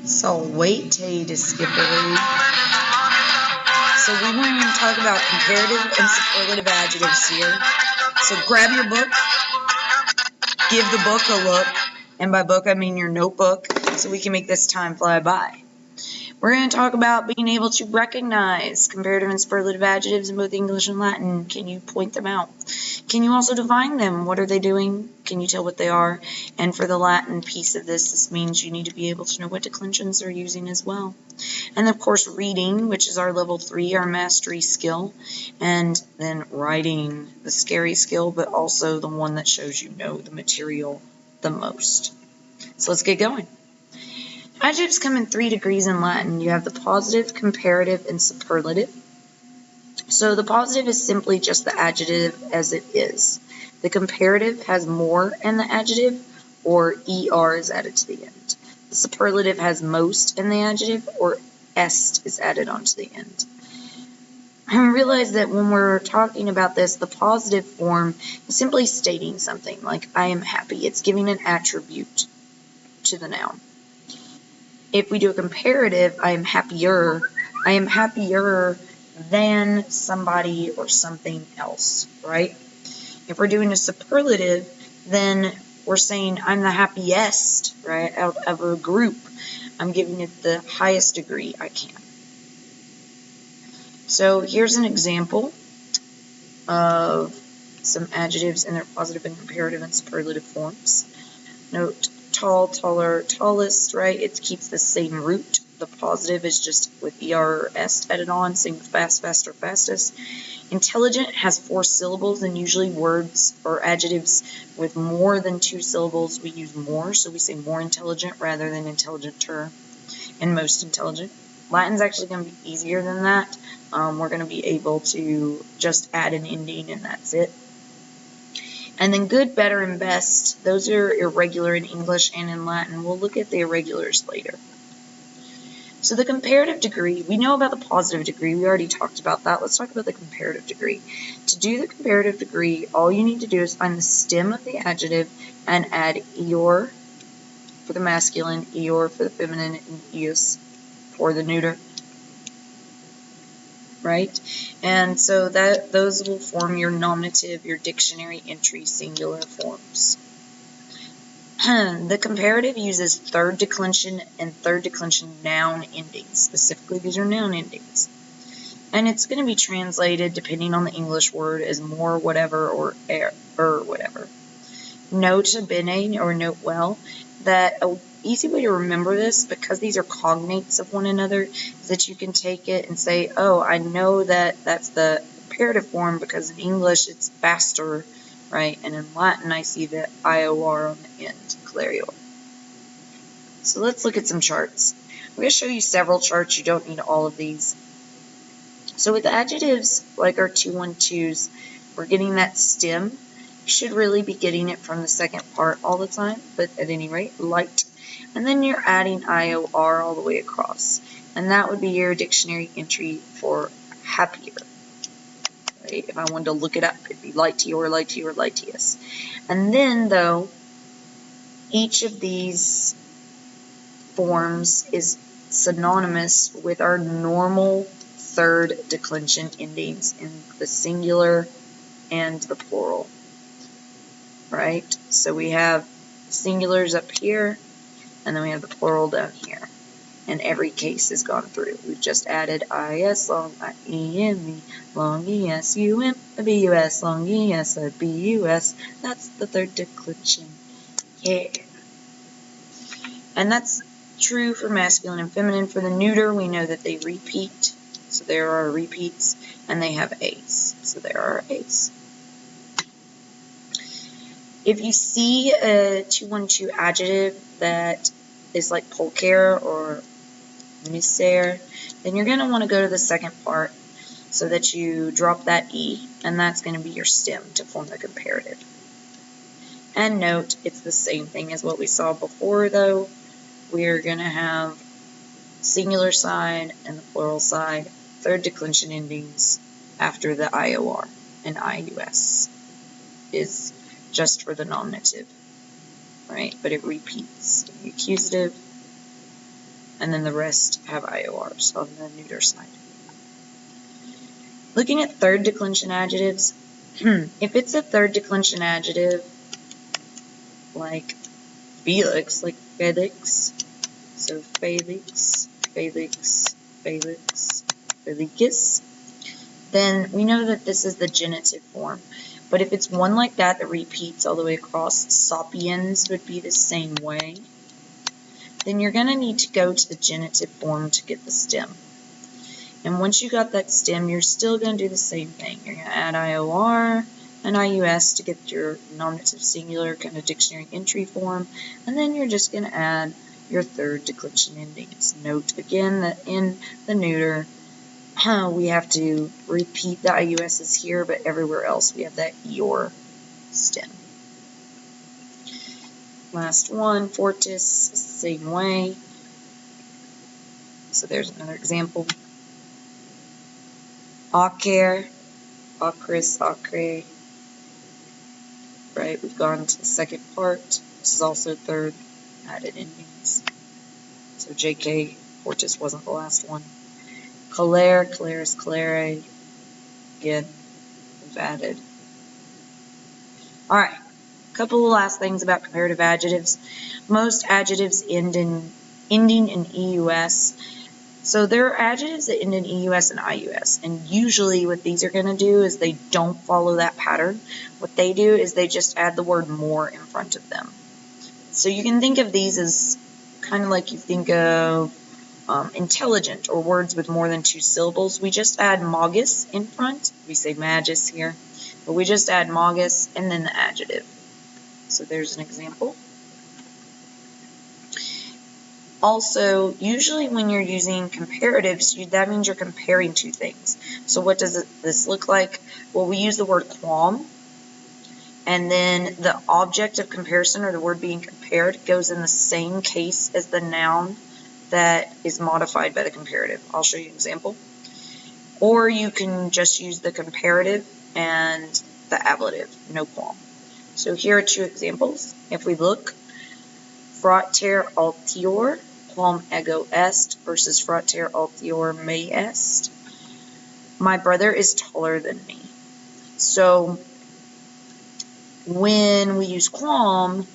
So wait till you skip a read. So we're going to talk about comparative and superlative adjectives here. So grab your book, give the book a look, and by book I mean your notebook, so we can make this time fly by. We're going to talk about being able to recognize comparative and superlative adjectives in both English and Latin. Can you point them out? Can you also define them? What are they doing? Can you tell what they are? And for the Latin piece of this means you need to be able to know what declensions they're using as well. And of course reading, which is our level 3, our mastery skill, and then writing, the scary skill, but also the one that shows you know the material the most. So let's get going. Adjectives come in 3 degrees in Latin. You have the positive, comparative, and superlative. So the positive is simply just the adjective as it is. The comparative has more in the adjective, or er is added to the end. The superlative has most in the adjective, or est is added onto the end. And realize that when we're talking about this, the positive form is simply stating something, like I am happy. It's giving an attribute to the noun. If we do a comparative, I am happier than somebody or something else, right? If we're doing a superlative, then we're saying I'm the happiest, right, out of a group. I'm giving it the highest degree I can. So here's an example of some adjectives in their positive and comparative and superlative forms. Note tall, taller, tallest, right? It keeps the same root. The positive is just with er or est added on. Same with fast, faster, fastest. Intelligent has 4 syllables, and usually words or adjectives with more than 2 syllables we use more. So we say more intelligent rather than intelligenter and most intelligent. Latin's actually going to be easier than that. We're going to be able to just add an ending and that's it. And then good, better, and best, those are irregular in English and in Latin. We'll look at the irregulars later. So the comparative degree, we know about the positive degree. We already talked about that. Let's talk about the comparative degree. To do the comparative degree, all you need to do is find the stem of the adjective and add eor for the masculine, eor for the feminine, and eus for the neuter. Right? And so that those will form your nominative, your dictionary entry singular forms. The comparative uses third declension and third declension noun endings. Specifically, these are noun endings. And it's going to be translated, depending on the English word, as more whatever or whatever. Note bene, or note well, that an easy way to remember this, because these are cognates of one another, is that you can take it and say, oh, I know that that's the comparative form because in English it's faster, right? And in Latin I see the IOR on the end, clarior. So let's look at some charts. I'm going to show you several charts. You don't need all of these. So with adjectives like our 2-1-2s, we're getting that stem. You should really be getting it from the second part all the time, but at any rate, light. And then you're adding IOR all the way across. And that would be your dictionary entry for happier. Right? If I wanted to look it up, it'd be lightior, lightier, lightius. And then, though, each of these forms is synonymous with our normal third declension endings in the singular and the plural. Right? So we have singulars up here, and then we have the plural down here. And every case has gone through. We've just added IS, long I-E-M-E, long E-S-U-M, a B-U-S, long E-S, a B-U-S. That's the third declension. Yeah. And that's true for masculine and feminine. For the neuter, we know that they repeat. So there are repeats, and they have A's. So there are A's. If you see a 2-1-2 adjective that is like pulcher or miser, then you're going to want to go to the second part so that you drop that E, and that's going to be your stem to form the comparative. And note, it's the same thing as what we saw before, though. We're going to have singular side and the plural side, third declension endings after the IOR, and IUS is just for the nominative, right? But it repeats. The accusative, and then the rest have IORs on the neuter side. Looking at third declension adjectives, if it's a third declension adjective, like Felix, like Felix, so Felix, Felix, Felix, Felix, then we know that this is the genitive form. But if it's one like that that repeats all the way across, sapiens would be the same way. Then you're going to need to go to the genitive form to get the stem. And once you got that stem, you're still going to do the same thing. You're going to add IOR and IUS to get your nominative singular kind of dictionary entry form. And then you're just going to add your third declension endings. Note again that in the neuter, we have to repeat the IUSs here, but everywhere else we have that EOR stem. Last one, fortis, same way. So there's another example. Acer, acris, acre. Right, we've gone to the second part. This is also third added endings. So JK, fortis wasn't the last one. Calere, caleris, calere. Again, we've added. Alright, a couple of last things about comparative adjectives. Most adjectives ending in EUS. So there are adjectives that end in EUS and IUS, and usually what these are going to do is they don't follow that pattern. What they do is they just add the word more in front of them. So you can think of these as kind of like you think of intelligent or words with more than 2 syllables. We just add magus in front. We say magus here, but we just add magus and then the adjective. So there's an example. Also, usually when you're using comparatives, that means you're comparing two things. So what does this look like? Well, we use the word qualm, and then the object of comparison, or the word being compared, goes in the same case as the noun that is modified by the comparative. I'll show you an example. Or you can just use the comparative and the ablative, no qualm. So here are 2 examples. If we look, frater altior, quam ego est, versus frater altior me est. My brother is taller than me. So when we use quam,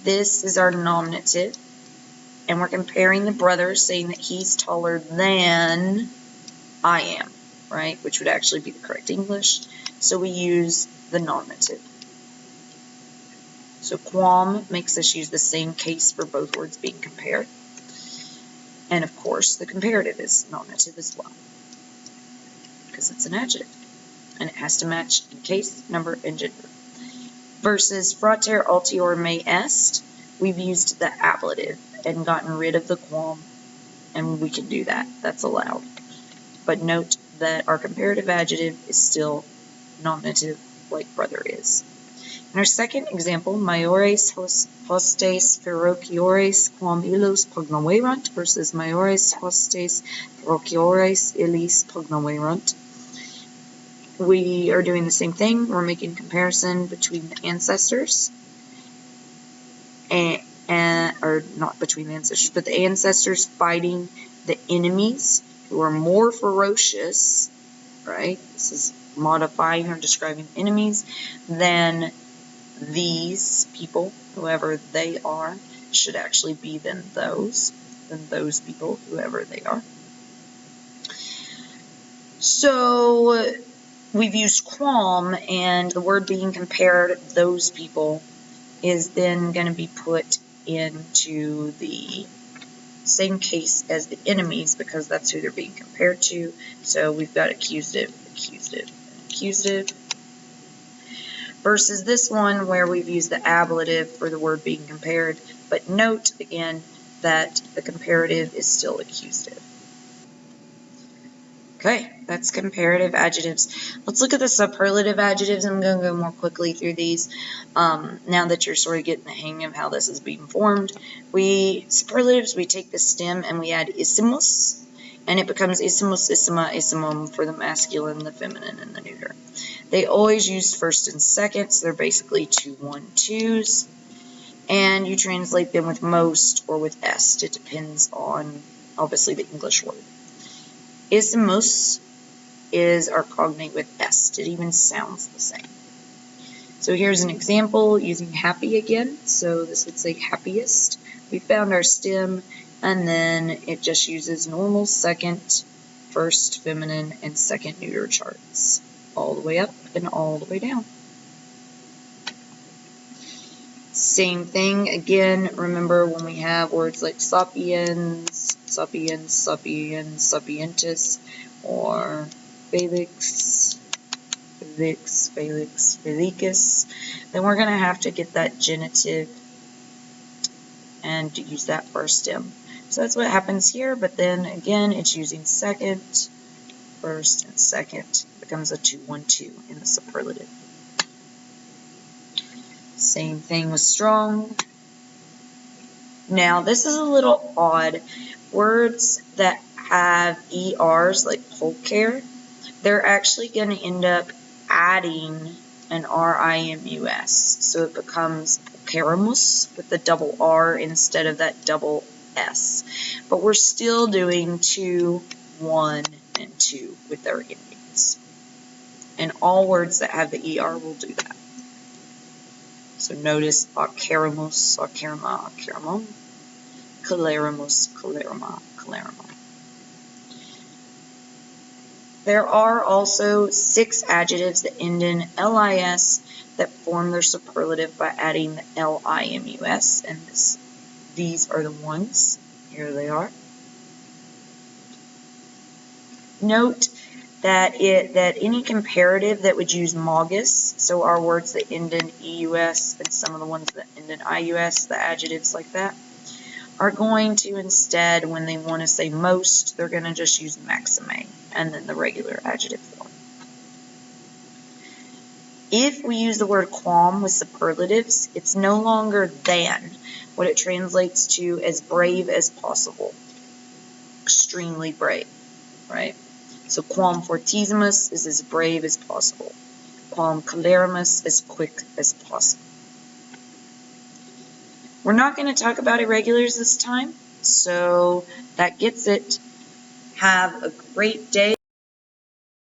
this is our nominative, and we're comparing the brother, saying that he's taller than I am, right? Which would actually be the correct English. So we use the nominative. So quam makes us use the same case for both words being compared. And of course, the comparative is nominative as well, because it's an adjective, and it has to match in case, number, and gender. Versus frater altior me est, we've used the ablative and gotten rid of the qualm, and we can do that. That's allowed. But note that our comparative adjective is still nominative, like brother is. In our second example, maiores hostes ferociores quam illos pugnaverunt versus maiores hostes ferociores illis pugnaverunt. We are doing the same thing. We're making comparison between the ancestors, or not between the ancestors, but the ancestors fighting the enemies who are more ferocious, right? This is modifying or describing enemies than these people, whoever they are, should actually be than those people, whoever they are. So we've used qualm, and the word being compared, those people, is then going to be put into the same case as the enemies, because that's who they're being compared to. So we've got accusative, accusative, and accusative. Versus this one where we've used the ablative for the word being compared. But note, again, that the comparative is still accusative. Okay, that's comparative adjectives. Let's look at the superlative adjectives. I'm going to go more quickly through these now that you're sort of getting the hang of how this is being formed. Superlatives, we take the stem and we add issimos, and it becomes issimos, issima, issimum for the masculine, the feminine, and the neuter. They always use first and second, so they're basically 2, 1, 2s. And you translate them with most or with est. It depends on obviously the English word. Ismos is our cognate with est. It even sounds the same. So here's an example using happy again. So this would say happiest. We found our stem, and then it just uses normal second, first feminine, and second neuter charts. All the way up and all the way down. Same thing again. Remember when we have words like sapiens, sapiens, sapiens, sapientis, or felix, felix, felix, felicus, then we're going to have to get that genitive and use that for our stem. So that's what happens here, but then again, it's using second, first, and second. It becomes a 2-1-2 in the superlative. Same thing with strong. Now, this is a little odd. Words that have ERs, like pulcher, they're actually going to end up adding an RIMUS. So it becomes pulcherimus with the double R instead of that double S. But we're still doing 2, 1, and 2 with their endings. And all words that have the ER will do that. So notice acarimus, acarima, acarimum, calerimus, calerima, calerima. There are also 6 adjectives that end in LIS that form their superlative by adding the LIMUS, and these are the ones. Here they are. Note that any comparative that would use MAUGUS, so our words that end in EUS and some of the ones that end in IUS, the adjectives like that, are going to instead, when they want to say most, they're going to just use maxime and then the regular adjective form. If we use the word qualm with superlatives, it's no longer than. What it translates to as brave as possible. Extremely brave, right? So quam fortissimus is as brave as possible. Quam colerimus as quick as possible. We're not going to talk about irregulars this time, so that gets it. Have a great day.